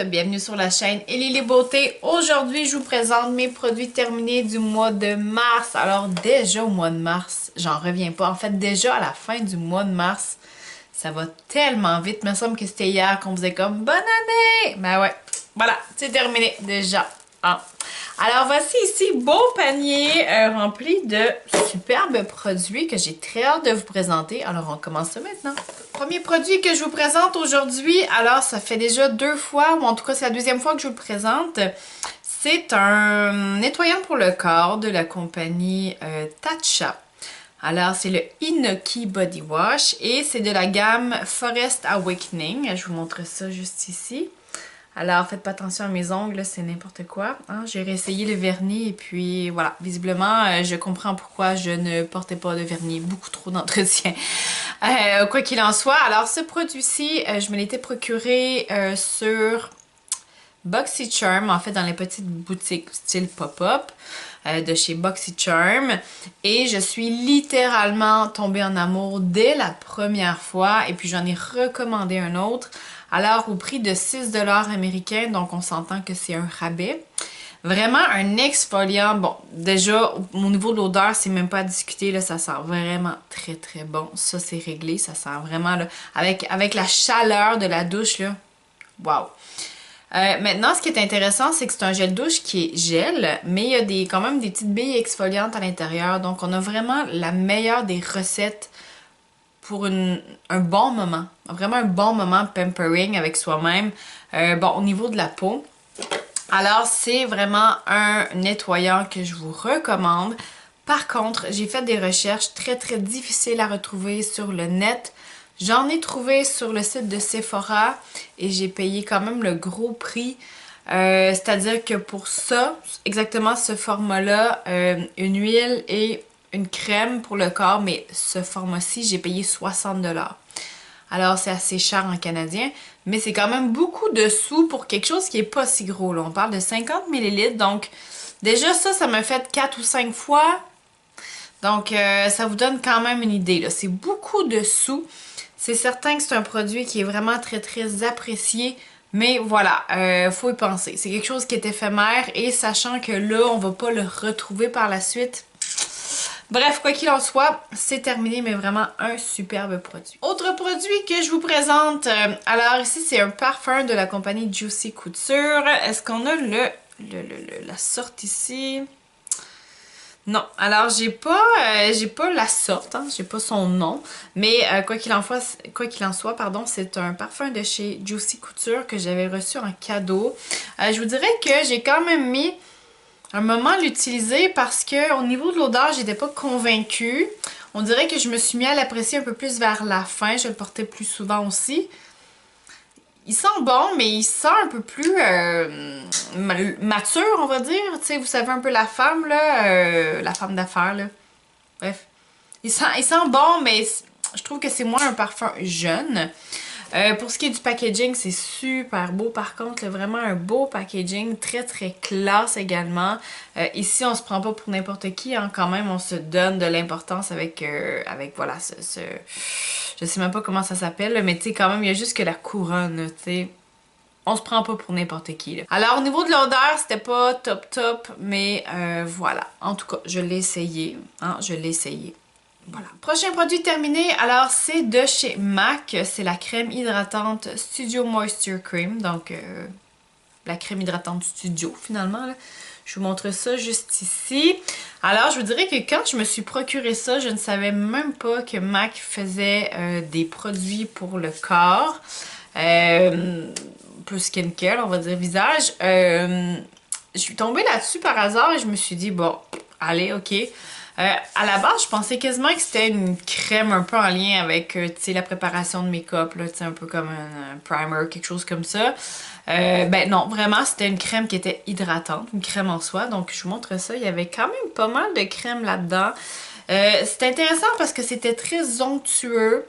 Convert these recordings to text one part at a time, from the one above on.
bienvenue sur la chaîne Ellie Beauté. Aujourd'hui, je vous présente mes produits terminés du mois de mars. Alors déjà au mois de mars, j'en reviens pas. En fait, déjà à la fin du mois de mars, ça va tellement vite. Il me semble que c'était hier qu'on faisait comme bonne année. Ben ouais, voilà, c'est terminé déjà. Ah. Alors voici ici, beau panier rempli de superbes produits que j'ai très hâte de vous présenter. Alors on commence ça maintenant. Premier produit que je vous présente aujourd'hui, alors ça fait déjà 2 fois, ou en tout cas c'est la 2e fois que je vous le présente. C'est un nettoyant pour le corps de la compagnie Tatcha. Alors c'est le Hinoki Body Wash et c'est de la gamme Forest Awakening. Je vous montre ça juste ici. Alors, faites pas attention à mes ongles, c'est n'importe quoi. Hein? J'ai réessayé le vernis et puis voilà, visiblement, je comprends pourquoi je ne portais pas de vernis, beaucoup trop d'entretien. Quoi qu'il en soit, alors ce produit-ci, je me l'étais procuré sur BoxyCharm, en fait dans les petites boutiques style pop-up de chez BoxyCharm. Et je suis littéralement tombée en amour dès la première fois et puis j'en ai recommandé un autre. Alors au prix de 6$ américains, donc on s'entend que c'est un rabais. Vraiment un exfoliant, bon déjà au niveau de l'odeur c'est même pas à discuter, là, ça sent vraiment très très bon. Ça c'est réglé, ça sent vraiment là, avec la chaleur de la douche là, waouh! Maintenant, ce qui est intéressant, c'est que c'est un gel douche qui est gel, mais il y a quand même des petites billes exfoliantes à l'intérieur. Donc, on a vraiment la meilleure des recettes pour un bon moment. Vraiment un bon moment pampering avec soi-même. Bon, au niveau de la peau. Alors, c'est vraiment un nettoyant que je vous recommande. Par contre, j'ai fait des recherches très très difficiles à retrouver sur le net. J'en ai trouvé sur le site de Sephora et j'ai payé quand même le gros prix. C'est-à-dire que pour ça, exactement ce format-là, une huile et une crème pour le corps, mais ce format-ci, j'ai payé 60$. Alors c'est assez cher en canadien, mais c'est quand même beaucoup de sous pour quelque chose qui est pas si gros. Là. On parle de 50 ml, donc déjà ça m'a fait 4 ou 5 fois. Donc ça vous donne quand même une idée. C'est beaucoup de sous. C'est certain que c'est un produit qui est vraiment très très apprécié, mais voilà, faut y penser. C'est quelque chose qui est éphémère et sachant que là, on va pas le retrouver par la suite. Bref, quoi qu'il en soit, c'est terminé, mais vraiment un superbe produit. Autre produit que je vous présente, alors ici c'est un parfum de la compagnie Juicy Couture. Est-ce qu'on a la sorte ici? Non, alors j'ai pas la sorte, hein, j'ai pas son nom, mais quoi qu'il en soit, pardon, c'est un parfum de chez Juicy Couture que j'avais reçu en cadeau. Je vous dirais que j'ai quand même mis un moment à l'utiliser parce que au niveau de l'odeur, j'étais pas convaincue. On dirait que je me suis mis à l'apprécier un peu plus vers la fin, je le portais plus souvent aussi. Il sent bon, mais il sent un peu plus mature, on va dire. Tu sais, vous savez un peu la femme, là, la femme d'affaires, là. Bref. Il sent bon, mais je trouve que c'est moins un parfum jeune. Pour ce qui est du packaging, c'est super beau. Par contre, là, vraiment un beau packaging, très très classe également. Ici, on se prend pas pour n'importe qui, hein, quand même, on se donne de l'importance avec voilà, je sais même pas comment ça s'appelle, mais tu sais, quand même, il y a juste que la couronne, tu sais. On se prend pas pour n'importe qui, là. Alors, au niveau de l'odeur, c'était pas top, mais voilà. En tout cas, je l'ai essayé, hein, je l'ai essayé. Voilà. Prochain produit terminé, alors c'est de chez MAC, c'est la crème hydratante Studio Moisture Cream, donc la crème hydratante studio finalement. Là. Je vous montre ça juste ici. Alors je vous dirais que quand je me suis procuré ça, je ne savais même pas que MAC faisait des produits pour le corps, un peu skincare, on va dire visage. Je suis tombée là-dessus par hasard et je me suis dit bon, allez, ok. À la base, je pensais quasiment que c'était une crème un peu en lien avec tu sais, la préparation de make-up, là, tu sais, un peu comme un primer, quelque chose comme ça. Ben non, vraiment, c'était une crème qui était hydratante, une crème en soi. Donc, je vous montre ça. Il y avait quand même pas mal de crème là-dedans. C'était intéressant parce que c'était très onctueux.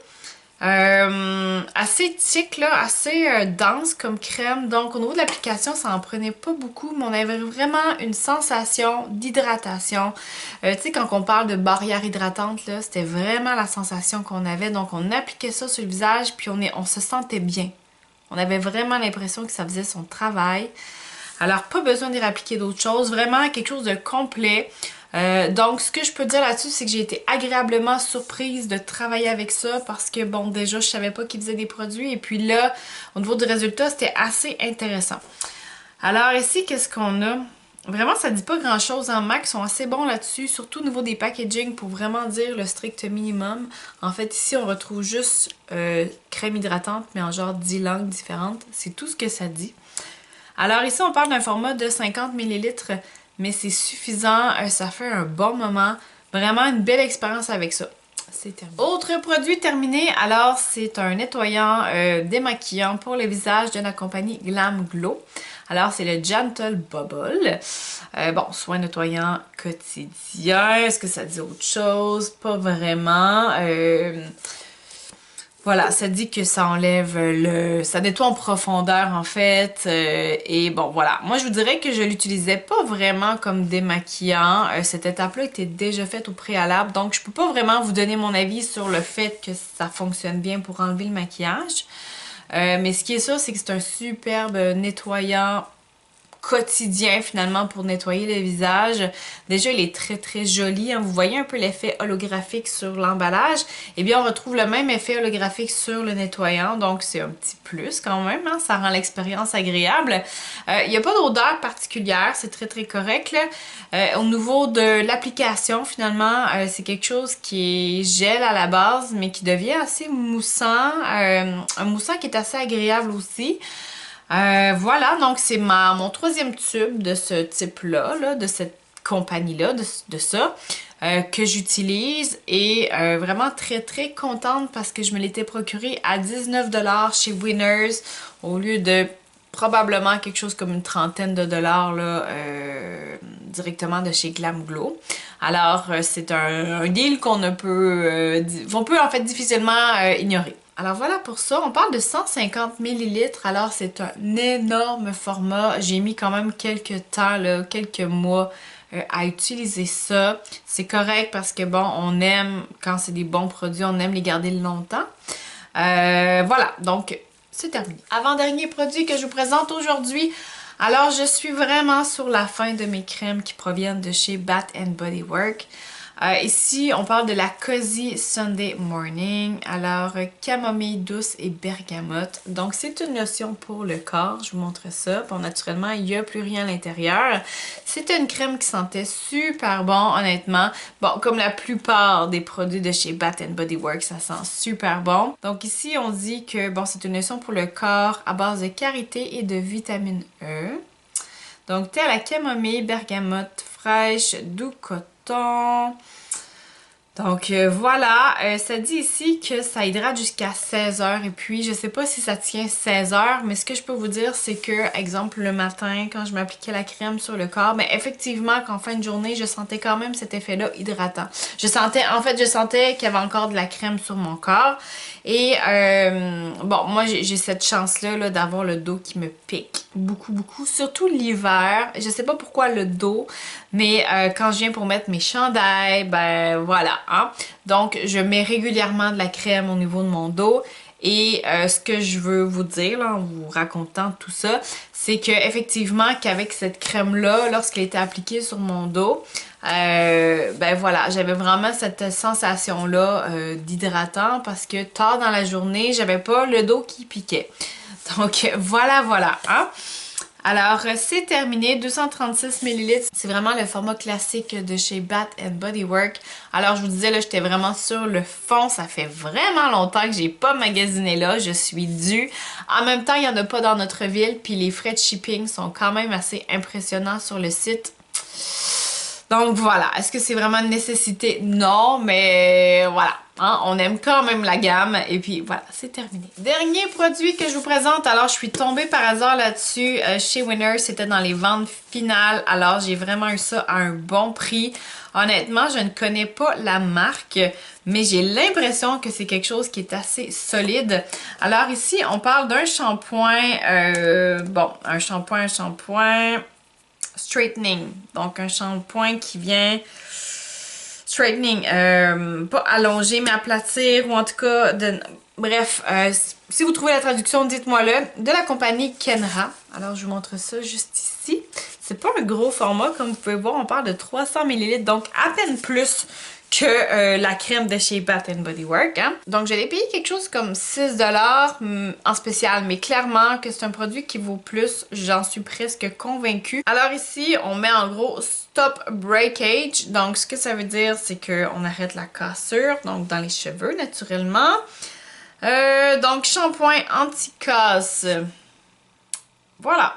Assez thick là, assez dense comme crème, donc au niveau de l'application ça en prenait pas beaucoup, mais on avait vraiment une sensation d'hydratation. Tu sais, quand on parle de barrière hydratante là, c'était vraiment la sensation qu'on avait, donc on appliquait ça sur le visage puis on se sentait bien. On avait vraiment l'impression que ça faisait son travail. Alors, pas besoin d'y appliquer d'autres choses. Vraiment quelque chose de complet. Donc, ce que je peux dire là-dessus, c'est que j'ai été agréablement surprise de travailler avec ça parce que, bon, déjà, je savais pas qu'ils faisaient des produits. Et puis là, au niveau du résultat, c'était assez intéressant. Alors ici, qu'est-ce qu'on a? Vraiment, ça dit pas grand-chose en MAC. Ils sont assez bons là-dessus, surtout au niveau des packaging pour vraiment dire le strict minimum. En fait, ici, on retrouve juste crème hydratante, mais en genre 10 langues différentes. C'est tout ce que ça dit. Alors ici, on parle d'un format de 50 ml, mais c'est suffisant. Ça fait un bon moment. Vraiment une belle expérience avec ça. C'est terminé. Autre produit terminé, alors c'est un nettoyant démaquillant pour le visage de la compagnie Glam Glow. Alors c'est le Gentle Bubble. Bon, soin nettoyant quotidien. Est-ce que ça dit autre chose? Pas vraiment. Voilà, ça dit que ça enlève ça nettoie en profondeur en fait. Et bon, voilà. Moi, je vous dirais que je l'utilisais pas vraiment comme démaquillant. Cette étape-là était déjà faite au préalable. Donc, je peux pas vraiment vous donner mon avis sur le fait que ça fonctionne bien pour enlever le maquillage. Mais ce qui est sûr, c'est que c'est un superbe nettoyant quotidien finalement pour nettoyer le visage. Déjà, il est très très joli. Hein. Vous voyez un peu l'effet holographique sur l'emballage. Eh bien, on retrouve le même effet holographique sur le nettoyant. Donc, c'est un petit plus quand même. Hein. Ça rend l'expérience agréable. Il n'y a pas d'odeur particulière. C'est très très correct. Là. Au niveau de l'application, finalement, c'est quelque chose qui est gel à la base, mais qui devient assez moussant. Un moussant qui est assez agréable aussi. Voilà, donc c'est mon troisième tube de ce type-là, là, de cette compagnie-là, de ça, que j'utilise et vraiment très très contente parce que je me l'étais procuré à 19 $ chez Winners au lieu de probablement quelque chose comme une trentaine de dollars là, directement de chez Glam Glow. Alors c'est un deal qu'on ne peut, on peut en fait difficilement ignorer. Alors voilà pour ça, on parle de 150 ml, alors c'est un énorme format. J'ai mis quand même quelques temps, là, quelques mois à utiliser ça. C'est correct parce que bon, on aime, quand c'est des bons produits, on aime les garder longtemps. Voilà, donc c'est terminé. Avant-dernier produit que je vous présente aujourd'hui. Alors je suis vraiment sur la fin de mes crèmes qui proviennent de chez Bath Body Works. Ici, on parle de la Cozy Sunday Morning. Alors, camomille douce et bergamote. Donc, c'est une lotion pour le corps. Je vous montre ça. Bon, naturellement, il n'y a plus rien à l'intérieur. C'était une crème qui sentait super bon, honnêtement. Bon, comme la plupart des produits de chez Bath Body Works, ça sent super bon. Donc, ici, on dit que, bon, c'est une lotion pour le corps à base de karité et de vitamine E. Donc, thé à la camomille, bergamote fraîche, doux coton. Donc voilà, ça dit ici que ça hydrate jusqu'à 16 heures et puis je sais pas si ça tient 16 heures, mais ce que je peux vous dire c'est que, exemple le matin quand je m'appliquais la crème sur le corps, mais effectivement qu'en fin de journée je sentais quand même cet effet-là hydratant. Je sentais qu'il y avait encore de la crème sur mon corps et bon moi j'ai cette chance-là là, d'avoir le dos qui me pique beaucoup, surtout l'hiver. Je sais pas pourquoi le dos, mais quand je viens pour mettre mes chandails, ben voilà. Hein? Donc, je mets régulièrement de la crème au niveau de mon dos. Et ce que je veux vous dire, là, en vous racontant tout ça, c'est que effectivement qu'avec cette crème-là, lorsqu'elle était appliquée sur mon dos, ben voilà, j'avais vraiment cette sensation-là d'hydratant parce que tard dans la journée, j'avais pas le dos qui piquait. Donc, voilà. Hein? Alors, c'est terminé, 236 ml. C'est vraiment le format classique de chez Bath Body Works. Alors, je vous disais, là, j'étais vraiment sur le fond. Ça fait vraiment longtemps que j'ai pas magasiné là. Je suis due. En même temps, il n'y en a pas dans notre ville. Puis les frais de shipping sont quand même assez impressionnants sur le site. Donc voilà, est-ce que c'est vraiment une nécessité? Non, mais voilà. Hein, on aime quand même la gamme et puis voilà, c'est terminé. Dernier produit que je vous présente, alors je suis tombée par hasard là-dessus chez Winners, c'était dans les ventes finales, alors j'ai vraiment eu ça à un bon prix. Honnêtement, je ne connais pas la marque, mais j'ai l'impression que c'est quelque chose qui est assez solide. Alors ici, on parle d'un shampoing, un shampoing straightening, donc un shampoing qui vient straightening, pas allonger mais aplatir ou en tout cas bref, si vous trouvez la traduction, dites-moi-le, de la compagnie Kenra. Alors je vous montre ça juste ici. C'est pas un gros format comme vous pouvez voir, on parle de 300 ml donc à peine plus que la crème de chez Bath Body Works. Hein? Donc je l'ai payé quelque chose comme 6$ en spécial, mais clairement que c'est un produit qui vaut plus, j'en suis presque convaincue. Alors ici, on met en gros Stop Breakage. Donc ce que ça veut dire, c'est qu'on arrête la cassure, donc dans les cheveux naturellement. Donc shampoing anti-casse. Voilà.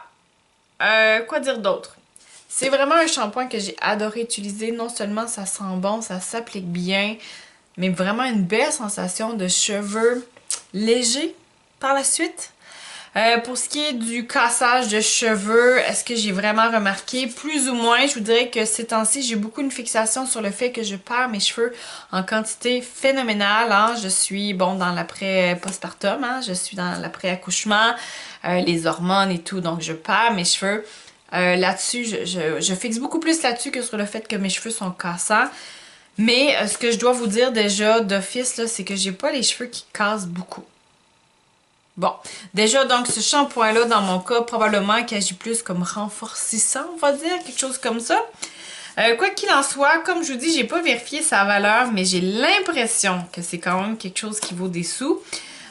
Quoi dire d'autre? C'est vraiment un shampoing que j'ai adoré utiliser. Non seulement ça sent bon, ça s'applique bien, mais vraiment une belle sensation de cheveux légers par la suite. Pour ce qui est du cassage de cheveux, est-ce que j'ai vraiment remarqué? Plus ou moins, je vous dirais que ces temps-ci, j'ai beaucoup une fixation sur le fait que je perds mes cheveux en quantité phénoménale. Hein? Je suis, bon, dans l'après-postpartum, hein? Je suis dans l'après-accouchement, les hormones et tout, donc je perds mes cheveux. Là-dessus, je fixe beaucoup plus là-dessus que sur le fait que mes cheveux sont cassants. Mais ce que je dois vous dire déjà d'office, c'est que j'ai pas les cheveux qui cassent beaucoup. Bon, déjà donc ce shampoing-là, dans mon cas, probablement qu'il agit plus comme renforcissant, on va dire, quelque chose comme ça. Quoi qu'il en soit, comme je vous dis, j'ai pas vérifié sa valeur, mais j'ai l'impression que c'est quand même quelque chose qui vaut des sous.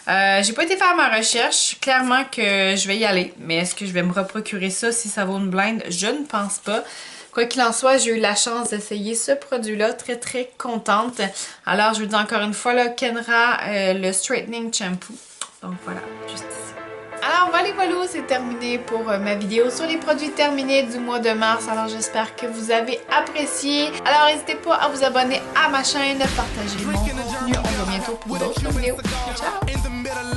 J'ai pas été faire ma recherche, clairement que je vais y aller, mais est-ce que je vais me reprocurer ça si ça vaut une blinde? Je ne pense pas. Quoi qu'il en soit, j'ai eu la chance d'essayer ce produit-là, très contente. Alors je vous dis encore une fois, là, Kenra, le Straightening Shampoo. Donc voilà, juste ici. Alors voilà, c'est terminé pour ma vidéo sur les produits terminés du mois de mars. Alors j'espère que vous avez apprécié. Alors n'hésitez pas à vous abonner à ma chaîne, partager mon contenu. On se voit bientôt pour d'autres vidéos. Ciao!